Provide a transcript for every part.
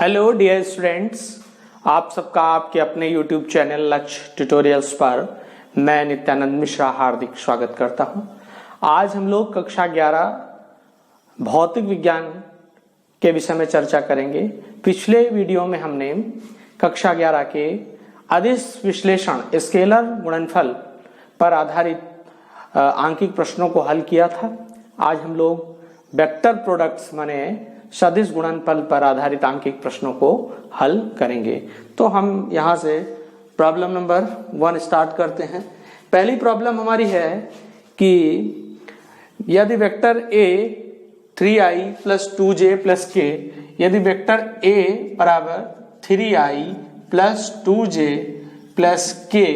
Hello dear students, आप सबका आपके अपने YouTube चैनल लक्ष्य ट्यूटोरियल्स पर मैं नित्यानंद मिश्रा हार्दिक स्वागत करता हूं। आज हम लोग कक्षा 11 भौतिक विज्ञान के विषय में चर्चा करेंगे। पिछले वीडियो में हमने कक्षा 11 के अदिश विश्लेषण स्केलर गुणनफल पर आधारित आंकिक प्रश्नों को हल किया था। आज हम लोग वेक्टर प्रोडक्ट्स माने सदिश गुणनफल पर आधारित आंकिक प्रश्नों को हल करेंगे। तो हम यहाँ से प्रॉब्लम नंबर 1 स्टार्ट करते हैं। पहली प्रॉब्लम हमारी है कि यदि vector a 3i plus 2j plus k, यदि वेक्टर a बराबर 3i plus 2j plus k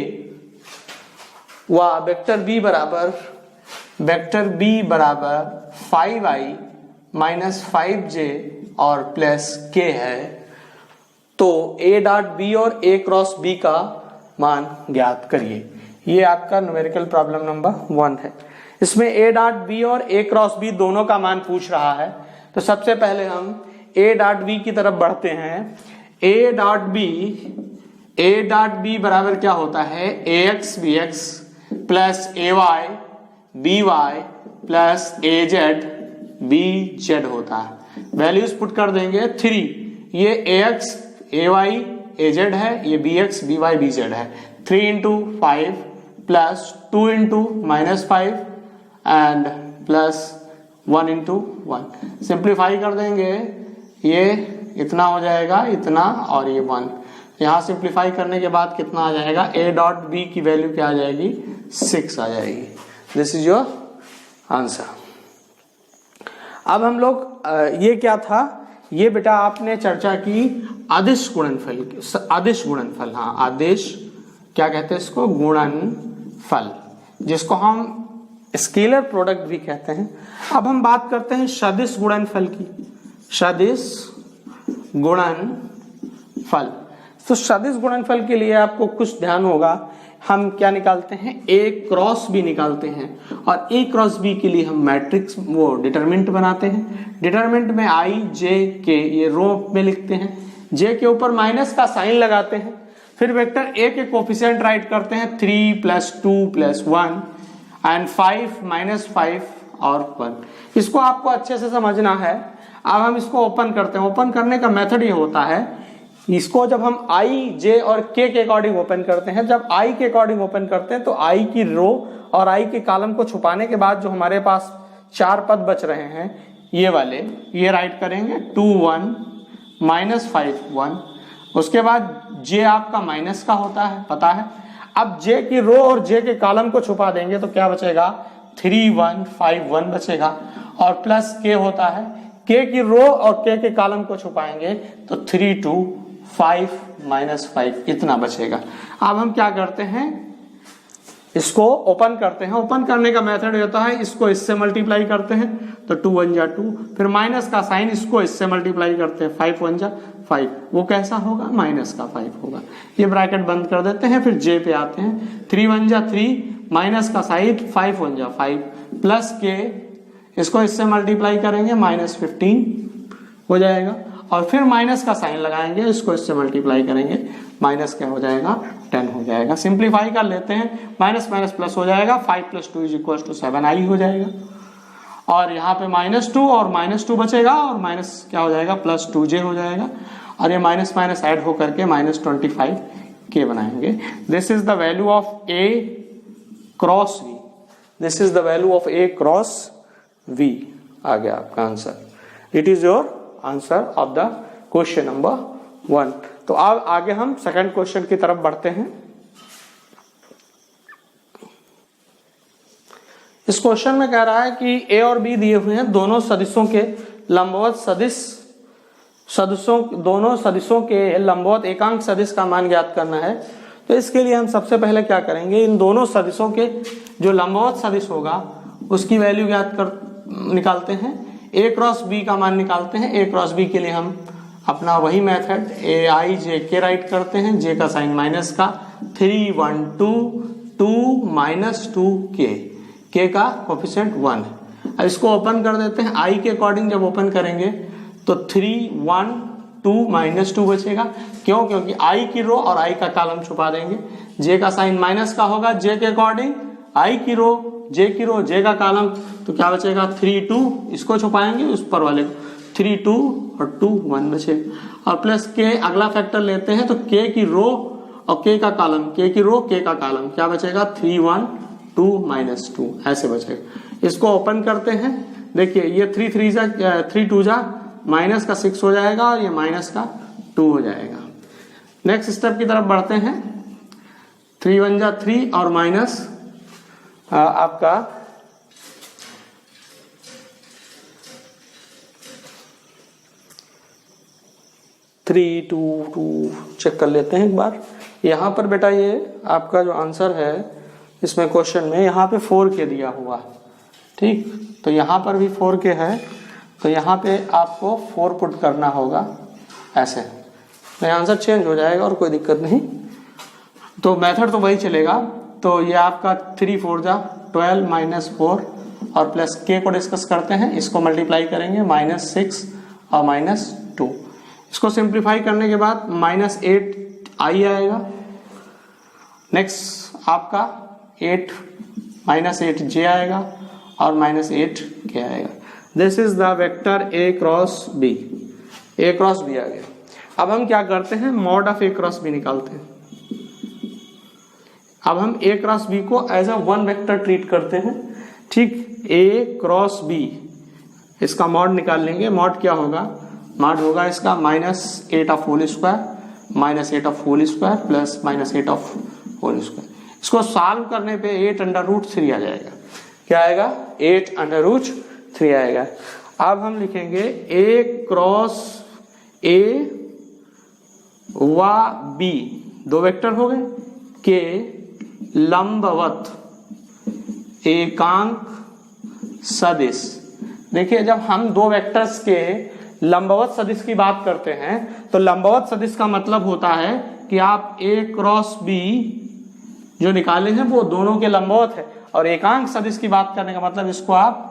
व वेक्टर b बराबर 5i माइनस 5j और प्लस k है, तो a डॉट b और a क्रॉस b का मान ज्ञात करिए। ये आपका न्यूमेरिकल प्रॉब्लम नंबर 1 है। इसमें a डॉट b और a क्रॉस b दोनों का मान पूछ रहा है। तो सबसे पहले हम a डॉट b की तरफ बढ़ते हैं। a डॉट b बराबर क्या होता है, ax bx plus ay by plus az bz होता है। वैल्यूज पुट कर देंगे 3, ये ax ay az है, ये bx by bz है। 3 into 5 plus 2 into minus 5 and plus 1 into 1। Simplify कर देंगे, ये इतना हो जाएगा, इतना और ये 1। यहाँ सिंप्लीफाई करने के बाद कितना आ जाएगा, a डॉट b की वैल्यू क्या आ जाएगी, 6 आ जाएगी। This is your answer. अब हम लोग ये क्या था, ये बेटा आपने चर्चा की आदिश गुणनफल, हाँ आदिश क्या कहते हैं इसको, गुणनफल, जिसको हम स्केलर प्रोडक्ट भी कहते हैं। अब हम बात करते हैं सदिश गुणनफल की। सदिश गुणनफल, तो सदिश गुणनफल के लिए आपको कुछ ध्यान होगा। हम क्या निकालते हैं, a क्रॉस b निकालते हैं, और a क्रॉस b के लिए हम मैट्रिक्स वो डिटरमिनेंट बनाते हैं। डिटरमिनेंट में i j k ये रो में लिखते हैं, j के ऊपर माइनस का साइन लगाते हैं। फिर वेक्टर a के कोफिशिएंट राइट करते हैं 3 प्लस 2 प्लस 1 एंड 5 माइनस 5 और 1। इसको आपको अच्छे से समझना है। अब हम इसको ओपन करते हैं। ओपन करने का मेथड ये होता है, इसको जब हम i, j और k के अकॉर्डिंग ओपन करते हैं, जब i के अकॉर्डिंग ओपन करते हैं तो i की रो और i के कॉलम को छुपाने के बाद जो हमारे पास 4 पद बच रहे हैं ये वाले, ये राइट करेंगे 2 1 माइनस 5 1। उसके बाद j आपका माइनस का होता है, पता है। अब j की रो और j के कॉलम को छुपा देंगे तो क्या बचेगा, 3 1 5 1 बचेगा, और प्लस k होता है। k की रो और k के कॉलम को छुपाएंगे तो 3 2 5 माइनस 5 इतना बचेगा। अब हम क्या करते हैं, इसको ओपन करते हैं। ओपन करने का मेथड होता है, इसको इससे मल्टीप्लाई करते हैं तो 2 1 जा 2, फिर माइनस का साइन, इसको इससे मल्टीप्लाई करते हैं 5 1 जा 5। वो कैसा होगा, माइनस का 5 होगा। ये ब्रैकेट बंद कर देते हैं, फिर j पे आते हैं। 3 1 जा 3, माइनस का साइन 5 1 जा 5 प्लस k, इसको इससे मल्टीप्लाई करेंगे माइनस 15 हो जाएगा, और फिर माइनस का साइन लगाएंगे, इसको इससे मल्टीप्लाई करेंगे, माइनस क्या हो जाएगा, 10 हो जाएगा। सिंप्लीफाई कर लेते हैं, माइनस माइनस प्लस हो जाएगा, 5 plus 2 is equal to 7i हो जाएगा, और यहाँ पे -2 और -2 बचेगा, और माइनस क्या हो जाएगा, प्लस 2j हो जाएगा, और ये माइनस माइनस ऐड होकर के -25k बनाएंगे। This is the value of a cross v, this is the value of a cross v। आ गया आपका answer. It is your answer of the question number 1। तो अब आगे हम सेकंड क्वेश्चन की तरफ बढ़ते हैं। इस क्वेश्चन में कह रहा है कि a और b दिए हुए हैं, दोनों सदिशों के लंबवत दोनों सदिशों के लंबवत एकांक सदिश का मान ज्ञात करना है। तो इसके लिए हम सबसे पहले क्या करेंगे, इन दोनों सदिशों के जो लंबवत सदिश होगा उसकी वैल्यू निकालते हैं। a क्रॉस b का मान निकालते हैं। a क्रॉस b के लिए हम अपना वही method ai j k right करते हैं, j का साइन माइनस का, 3 1 2 2 माइनस 2 k का कोफिशिएंट 1। अब इसको ओपन कर देते हैं। i के अकॉर्डिंग जब ओपन करेंगे तो 3 1 2 माइनस 2 बचेगा। क्यों? क्योंकि आई की रो और आई का कॉलम छुपा देंगे। जे का साइन माइनस का होगा, जे के अकॉर्डिंग, आई की रो, जे की रो, जे का कॉलम, तो क्या बचेगा 3 2, इसको छुपाएंगे उस पर वाले को, 3 2 और 2 1 बचेगा। और प्लस के अगला फैक्टर लेते हैं तो के की रो और के का कॉलम, के की रो के का कॉलम, क्या बचेगा 3 1 2 माइनस 2, ऐसे बचेगा। इसको ओपन करते हैं, देखिए ये 3 2 जा माइनस का 6 हो जाएगा और ये माइनस का 2 हो जाएगा। नेक्स्ट स्टेप की तरफ बढ़ते हैं, 3 1 जा 3 और माइनस आपका 3 2 2 चेक कर लेते हैं एक बार। यहाँ पर बेटा ये आपका जो आंसर है इसमें क्वेश्चन में यहाँ पे 4K दिया हुआ, ठीक, तो यहाँ पर भी 4K है, तो यहाँ पे आपको 4 पुट करना होगा ऐसे, तो आंसर चेंज हो जाएगा और कोई दिक्कत नहीं। तो मेथड तो वही चलेगा। तो ये आपका 3 4 जा 12 माइनस 4 और प्लस के को डिस्कस करते हैं, इसको मल्टीप्लाई करेंगे -6 और -2, इसको सिंप्लीफाई करने के बाद -8 आई आएगा। नेक्स्ट आपका 8 -8 जे आएगा और -8 के आएगा। This is the vector A cross B, A cross B आ गया। अब हम क्या करते हैं, mod of A cross B निकालते हैं। अब हम ए क्रॉस बी को as a one vector treat करते हैं, ठीक, ए क्रॉस बी, इसका मॉड निकाल लेंगे। मॉड क्या होगा, मॉड होगा इसका -8 of whole square -8 of whole square plus -8 of whole square. इसको सॉल्व करने पे 8√3 आ जाएगा। क्या आएगा, 8√3 आएगा। अब हम लिखेंगे ए क्रॉस ए व बी, दो वेक्टर हो गए, के लंबवत एकांक सदिश। देखिए जब हम दो वेक्टर्स के लंबवत सदिश की बात करते हैं तो लंबवत सदिश का मतलब होता है कि आप ए क्रॉस बी जो निकाले हैं वो दोनों के लंबवत है, और एकांक सदिश की बात करने का मतलब इसको आप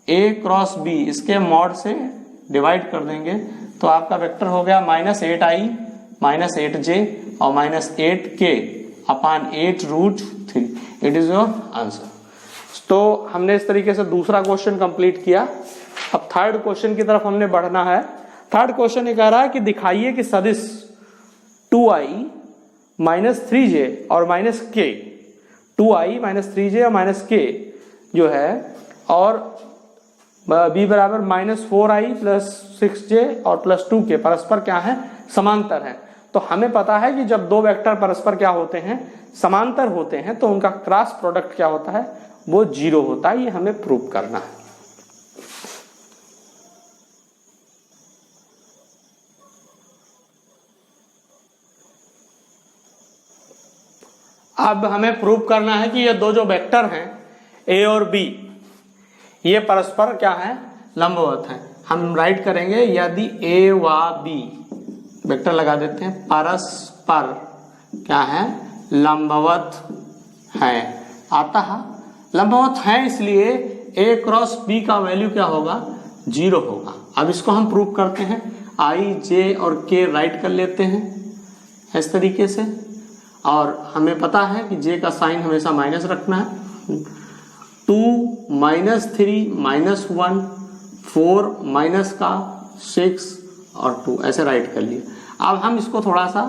ए क्रॉस बी इसके मॉड से डिवाइड कर देंगे, तो आपका वेक्टर हो गया -8i -8j और -8k upon 8√3। It is your answer. तो हमने इस तरीके से दूसरा क्वेश्चन कंप्लीट किया। अब थर्ड क्वेश्चन की तरफ हमने बढ़ना है। थर्ड क्वेश्चन ये कह रहा है कि दिखाइए कि सदिश 2i -3j और -k, 2i -3j और -k जो है, और b बराबर -4i + 6j और +2k परस्पर क्या है, समांतर है। तो हमें पता है कि जब दो वेक्टर परस्पर क्या होते हैं, समांतर होते हैं, तो उनका क्रॉस प्रोडक्ट क्या होता है, वो 0 होता है। ये हमें प्रूव करना है। अब हमें प्रूव करना है कि ये दो जो वेक्टर हैं ए और बी, ये परस्पर क्या है, लंबवत हैं। हम राइट करेंगे यदि ए व बी, वेक्टर लगा देते हैं, परस्पर क्या है, लंबवत है। आता है लंबवत है, इसलिए ए क्रॉस बी का वैल्यू क्या होगा, 0 होगा। अब इसको हम प्रूव करते हैं, आई जे और के राइट कर लेते हैं इस तरीके से, और हमें पता है कि जे का साइन हमेशा माइनस रखना है। 2 -3 -1 4 माइनस का 6 और 2 ऐसे राइट कर लिए। अब हम इसको थोड़ा सा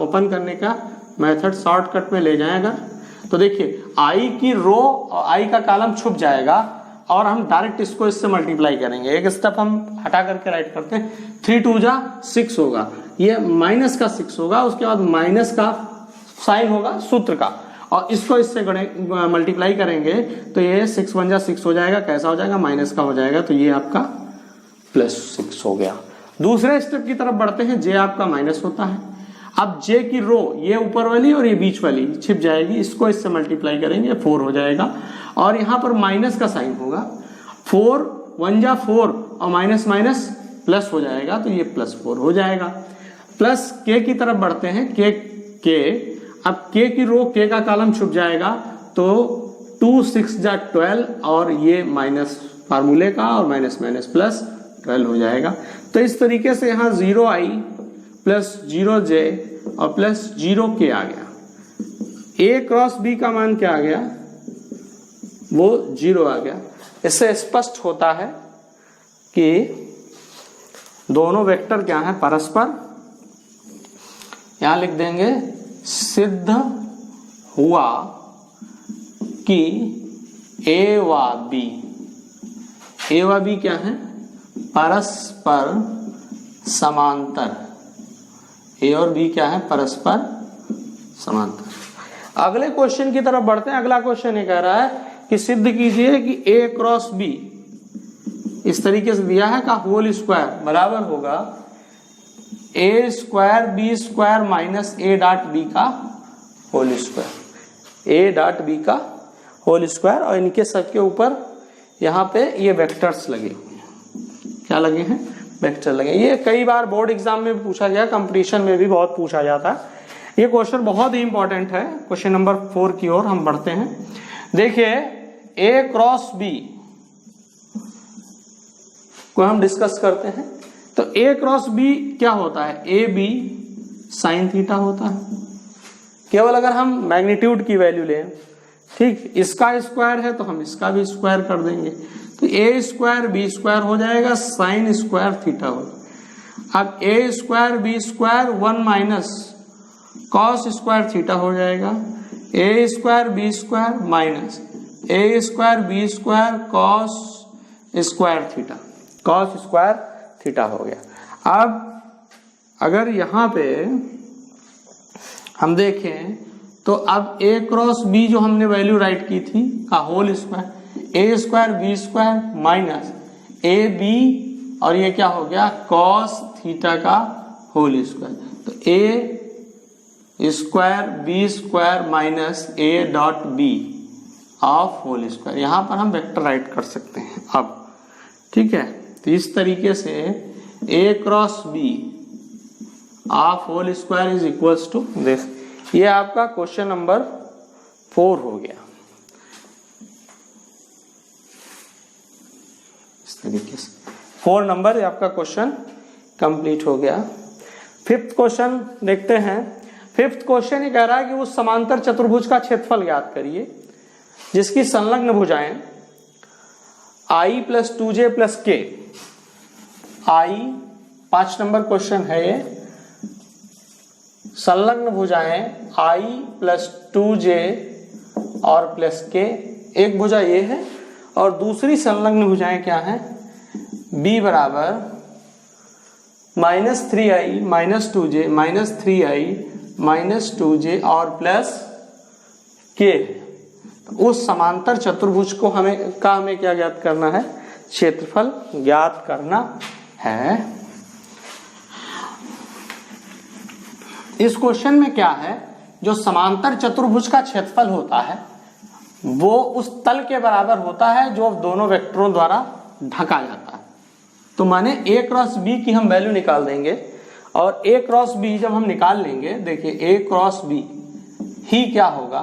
ओपन करने का मेथड शॉर्टकट में ले जाएं अगर, तो देखिए आई की रो और आई का कॉलम छुप जाएगा और हम डायरेक्ट इसको इससे मल्टीप्लाई करेंगे। एक स्टेप हम हटा करके राइट करते हैं, 3 2 जा 6 होगा, ये माइनस का 6 होगा, उसके बाद माइनस का साइन होगा सूत्र का, और इसको इससे मल्टीप्लाई करेंगे तो ये 6 1 जा 6 हो जाएगा। कैसा हो जाएगा, माइनस का हो जाएगा, तो ये आपका +6 हो गया। दूसरे स्टेप की तरफ बढ़ते हैं, जे आपका माइनस होता है। अब जे की रो, ये ऊपर वाली और ये बीच वाली छिप जाएगी, इसको इससे मल्टीप्लाई करेंगे 4 हो जाएगा, और यहाँ पर माइनस का साइन होगा। 4 1 जा 4 और माइनस माइनस प्लस हो जाएगा, तो ये +4 हो जाएगा। प्लस के की तरफ बढ़ते हैं, के अब के की रो के का कॉलम छुप जाएगा, तो 2 6 जा 12 और ये माइनस फार्मूले का और माइनस माइनस प्लस 12 हो जाएगा। तो इस तरीके से यहाँ 0i प्लस 0j और प्लस 0k आ गया। a क्रॉस b का मान क्या आ गया, वो 0 आ गया। इससे स्पष्ट होता है कि दोनों वेक्टर क्या है, परस्पर। यहां लिख देंगे सिद्ध हुआ कि a व b क्या है, परस्पर समांतर। a और b क्या है, परस्पर समांतर। अगले क्वेश्चन की तरफ बढ़ते हैं। अगला क्वेश्चन ये कह रहा है कि सिद्ध कीजिए कि a क्रॉस b इस तरीके से दिया है का होल स्क्वायर बराबर होगा a square b square minus a dot b का whole square, a dot b का होल स्क्वायर। और इनके सबके ऊपर यहाँ पे ये वेक्टर्स लगे हुए हैं। क्या लगे हैं, वेक्टर लगे। ये कई बार बोर्ड एग्जाम में पूछा गया, कंपटीशन में भी बहुत पूछा जाता है। ये क्वेश्चन बहुत ही इंपॉर्टेंट है। क्वेश्चन नंबर 4 की ओर हम बढ़ते हैं। देखिए a क्रॉस b को हम डिस्कस करते हैं। तो a क्रॉस b क्या होता है, ए बी साइन थीटा होता है। केवल अगर हम मैग्नीट्यूड की वैल्यू लें, ठीक, इसका स्क्वायर है तो हम इसका भी स्क्वायर कर देंगे, तो a स्क्वायर b स्क्वायर हो जाएगा, साइन स्क्वायर थीटा हो। अब a square b square 1 minus cos square theta हो जाएगा, a square b square minus a square b square cos square theta, cos square theta हो गया। अब अगर यहां पे हम देखें तो अब a क्रॉस b जो हमने वैल्यू राइट की थी का whole square, a square b square minus a b और ये क्या हो गया, कॉस थीटा का होल स्क्वायर। तो a square b square minus a dot b of whole square. यहां पर हम वेक्टर राइट कर सकते हैं अब, ठीक है। तो इस तरीके से a cross b of whole square is equals to this. ये आपका क्वेश्चन नंबर 4 हो गया। इस तरीके से 4 नंबर आपका क्वेश्चन कंप्लीट हो गया। 5th क्वेश्चन देखते हैं। 5th क्वेश्चन ये कह रहा है कि उस समांतर चतुर्भुज का क्षेत्रफल ज्ञात करिए जिसकी संलग्न भुजाएं i plus 2j plus k। i 5 number question है ये। संलग्न भुजाएं i प्लस 2j और प्लस k, एक भुजा ये है और दूसरी संलग्न भुजाएं क्या है, b बराबर minus 3i minus 2j minus 3i minus 2j और प्लस k। उस समांतर चतुर्भुज को हमें क्या ज्ञात करना है, क्षेत्रफल ज्ञात करना है। इस क्वेश्चन में क्या है, जो समांतर चतुर्भुज का क्षेत्रफल होता है वो उस तल के बराबर होता है जो दोनों वेक्टरों द्वारा ढका जाता है। तो माने a क्रॉस b की हम वैल्यू निकाल देंगे और a क्रॉस b जब हम निकाल लेंगे, देखिए a क्रॉस b ही क्या होगा,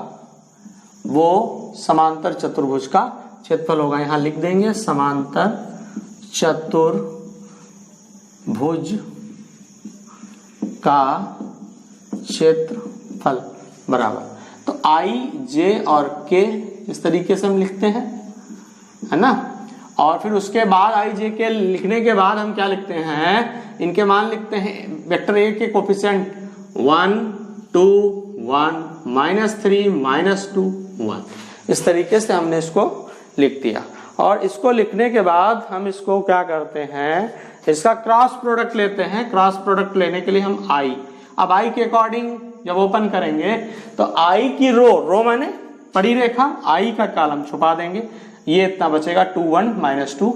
वो समांतर चतुर्भुज का क्षेत्रफल होगा। यहां लिख देंगे समांतर चतुर्भुज का क्षेत्रफल बराबर, तो i j और k इस तरीके से हम लिखते हैं, है ना। और फिर उसके बाद i j k लिखने के बाद हम क्या लिखते हैं, इनके मान लिखते हैं। वेक्टर a के कोफिशिएंट 1 2 1 -3 -2 1, इस तरीके से हमने इसको लिख दिया। और इसको लिखने के बाद हम इसको क्या करते हैं, इसका क्रॉस प्रोडक्ट लेते हैं। क्रॉस प्रोडक्ट लेने के लिए हम i, अब i के अकॉर्डिंग जब ओपन करेंगे तो i की रो माने पड़ी रेखा, i का कॉलम छुपा देंगे, ये इतना बचेगा 2 1 -2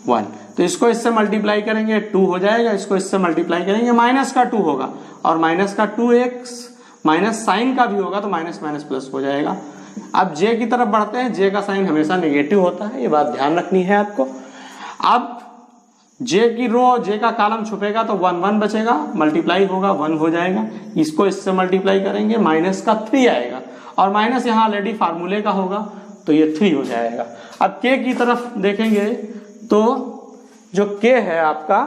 1। तो इसको इससे मल्टीप्लाई करेंगे 2 हो जाएगा, इसको इससे मल्टीप्लाई करेंगे माइनस का 2 होगा और माइनस का 2x माइनस साइन का भी होगा तो माइनस माइनस प्लस हो जाएगा। अब j की तरफ बढ़ते हैं, j का साइन हमेशा नेगेटिव होता है, ये बात ध्यान रखनी है आपको। अब j की रो, j का कॉलम छुपेगा तो 1 1 बचेगा, मल्टीप्लाई होगा 1 हो जाएगा, इसको इससे मल्टीप्लाई करेंगे माइनस का 3 आएगा और माइनस यहाँ ऑलरेडी फार्मूले का होगा तो ये 3 हो जाएगा। अब k की तरफ देखेंगे तो जो k है आपका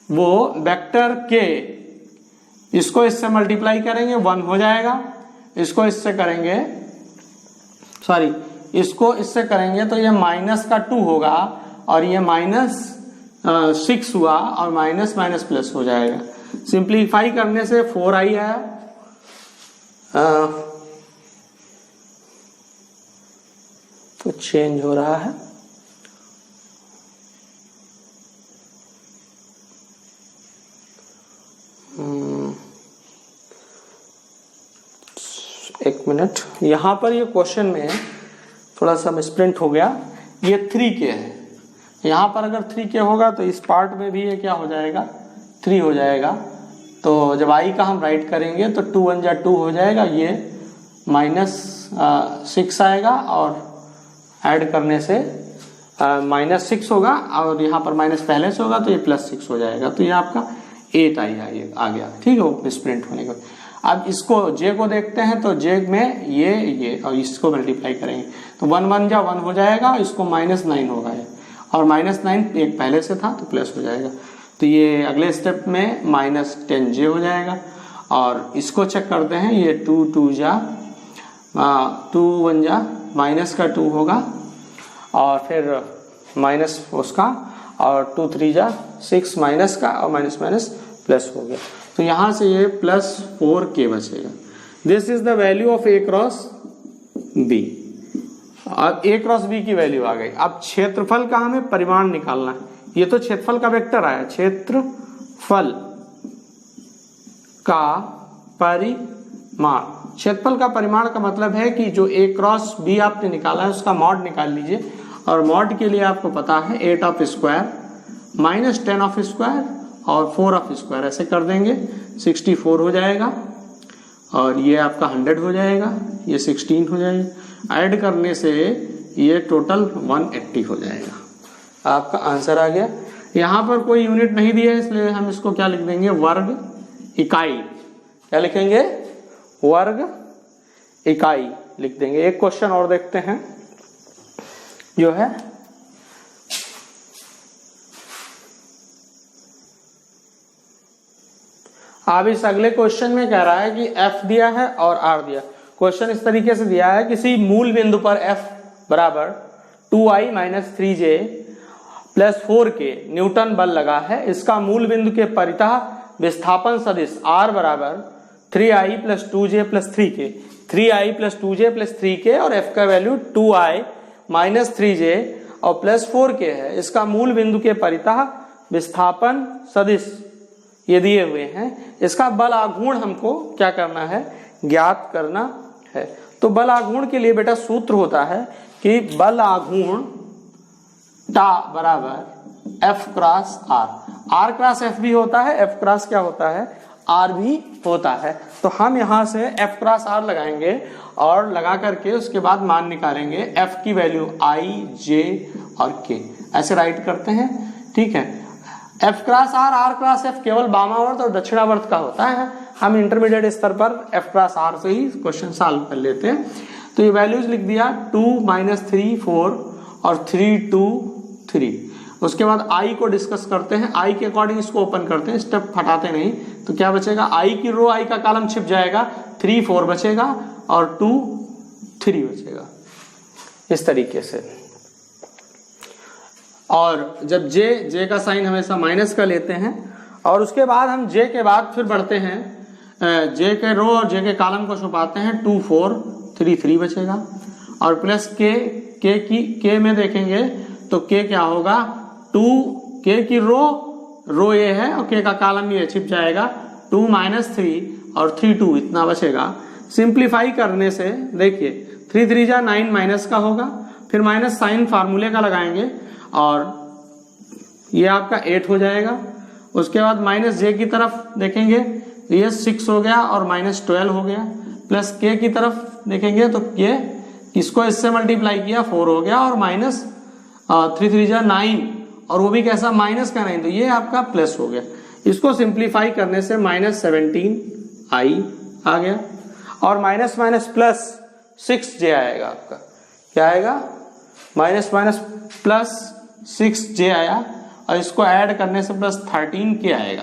वो वेक्टर के, इसको इससे मल्टीप्लाई करेंगे 1 हो जाएगा, इसको इससे करेंगे, सॉरी इसको इससे करेंगे तो ये माइनस का 2 होगा और ये -6 हुआ और माइनस माइनस प्लस हो जाएगा। सिंप्लीफाई करने से 4i आया। कुछ चेंज हो रहा है, एक मिनट, यहां पर ये क्वेश्चन में थोड़ा सा मिसप्रिंट हो गया, ये 3k है, यहां पर अगर 3k होगा तो इस पार्ट में भी ये क्या हो जाएगा 3 हो जाएगा। तो जब i का हम राइट करेंगे तो 2 1 जा 2 हो जाएगा, ये -6 आएगा और ऐड करने से -6 होगा और यहाँ पर माइनस पहले से होगा तो ये +6 हो जाएगा, तो ये आपका 8i आ गया। ठीक है, वो मिसप्रिंट होने का। अब इसको j को देखते हैं तो j में ये और इसको मल्टीप्लाई करेंगे तो 1 1 जा 1 हो जाएगा, इसको -9 होगा और -9 एक पहले से था तो प्लस हो जाएगा, तो ये अगले स्टेप में -10j हो जाएगा। और इसको चेक करते हैं, ये 2 2 जा 2 1 जा माइनस का 2 होगा और फिर माइनस उसका और 2 3 जा 6 माइनस का और माइनस माइनस प्लस हो गया, तो यहां से ये +4k बचेगा। This is the value of a cross b। अब a क्रॉस b की वैल्यू आ गई। अब क्षेत्रफल का हमें परिमाण निकालना है, ये तो क्षेत्रफल का वेक्टर आया, क्षेत्रफल का परिमाण। क्षेत्रफल का परिमाण का मतलब है कि जो a क्रॉस b आपने निकाला है उसका मॉड निकाल लीजिए, और मॉड के लिए आपको पता है 8 ऑफ स्क्वायर -10 ऑफ स्क्वायर और 4 ऑफ स्क्वायर, ऐसे कर देंगे 64 हो जाएगा और ये आपका 100 हो जाएगा, ये 16 हो जाएगा, ऐड करने से ये टोटल 180 हो जाएगा। आपका आंसर आ गया। यहाँ पर कोई यूनिट नहीं दिया है इसलिए हम इसको क्या लिख देंगे, वर्ग इकाई। क्या लिखेंगे, वर्ग इकाई लिख देंगे। एक क्वेश्चन और देखते हैं जो है अब इस अगले क्वेश्चन में कह रहा है कि f दिया है और r दिया। क्वेश्चन इस तरीके से दिया है, किसी मूल बिंदु पर f बराबर 2i - 3j + 4k न्यूटन बल लगा है। इसका मूल बिंदु के परितः विस्थापन सदिश r बराबर 3i + 2j + 3k, 3i + 2j + 3k और f का वैल्यू 2i - 3j और +4k है। इसका मूल बिंदु के परितः विस्थापन सदिश ये दिए हुए हैं। इसका बल आघूर्ण हमको क्या करना है, ज्ञात करना है। तो बल आघूर्ण के लिए बेटा सूत्र होता है कि बल आघूर्ण टा बराबर F cross R। R cross F भी होता है, F क्रॉस क्या होता है, R भी होता है। तो हम यहां से F क्रॉस R लगाएंगे और लगा करके उसके बाद मान निकालेंगे F की वैल्यू I, J और K, ऐसे राइट करते हैं। ठीक है, F cross R, R cross F केवल वामावर्त और दक्षिणावर्त का होता है। हम इंटरमीडिएट स्तर पर F क्रॉस R से ही क्वेश्चन सॉल्व कर लेते हैं। तो ये वैल्यूज लिख दिया, 2 - 3 4 और 3 2 3। उसके बाद I को डिस्कस करते हैं, I के अकॉर्डिंग इसको ओपन करते हैं, स्टेप हटाते नहीं। तो क्या बचेगा, I की रो, I का कॉलम छिप जाएगा, 3 4 बचेगा और 2 3 बचेगा, इस तरीके से। और जब J का साइन हमेशा माइनस का लेते हैं और उसके बाद हम J के बाद फिर बढ़ते हैं, J के रो और J के कॉलम को छुपाते हैं, 2 4 3 3 बचेगा और प्लस K में देखेंगे तो K क्या होगा, 2K की रो ये है और K का कॉलम ये छिप जाएगा, 2 - 3 और 3 2 इतना बचेगा। सिंप्लीफाई करने से देखिए 3 3 जा 9 माइनस का होगा, फिर माइनस साइन फार्मूले का लगाएंगे और ये आपका 8 हो जाएगा। उसके बाद -J की तरफ देखेंगे तो ये 6 हो गया और -12 हो गया, प्लस K की तरफ देखेंगे तो ये इसको इससे मल्टीप्लाई किया 4 हो गया और -3 3 जा 9 और वो भी कैसा, माइनस का 9, तो ये आपका प्लस हो गया। इसको सिंप्लीफाई करने से -17i आ गया और माइनस माइनस प्लस 6j आएगा आपका, क्या आएगा, माइनस माइनस प्लस 6j आया और इसको ऐड करने से प्लस 13k आएगा।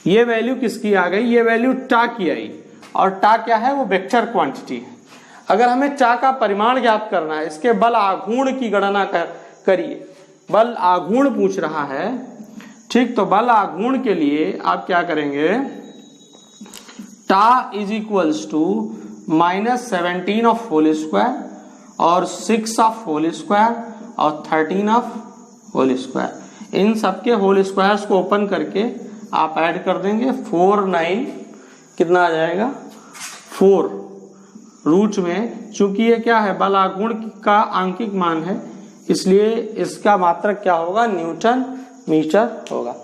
ये वैल्यू किसकी आ गई, ये वैल्यू टा की आई, और टा क्या है, वो वेक्टर क्वांटिटी है। अगर हमें टा का परिमाण ज्ञात करना है, इसके बल आघूर्ण की गणना करिए, बल आघूर्ण पूछ रहा है, ठीक। तो बल आघूर्ण के लिए आप क्या करेंगे, टा is equals to -17 of whole square और 6 ऑफ होल स्क्वायर और 13 ऑफ होल स्क्वायर, इन सबके होल स्क्वायर्स को ओपन करके आप ऐड कर देंगे 4 9 कितना आ जाएगा 4 रूट में। चूंकि ये क्या है, बल आघूर्ण का आंकिक मान है, इसलिए इसका मात्रक क्या होगा, न्यूटन मीटर होगा।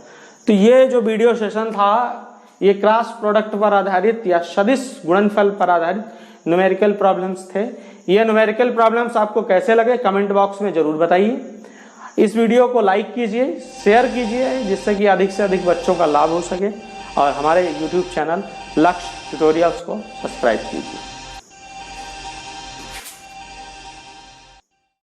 तो ये जो वीडियो सेशन था ये क्रॉस प्रोडक्ट पर आधारित या सदिश गुणनफल पर आधारित न्यूमेरिकल प्रॉब्लम्स थे। ये न्यूमेरिकल प्रॉब्लम्स आपको कैसे लगे कमेंट बॉक्स में जरूर बताइए। इस वीडियो को लाइक कीजिए, शेयर कीजिए, जिससे कि अधिक से अधिक बच्चों का लाभ हो सके, और हमारे YouTube चैनल लक्ष्य ट्यूटोरियल्स को सब्सक्राइब कीजिए।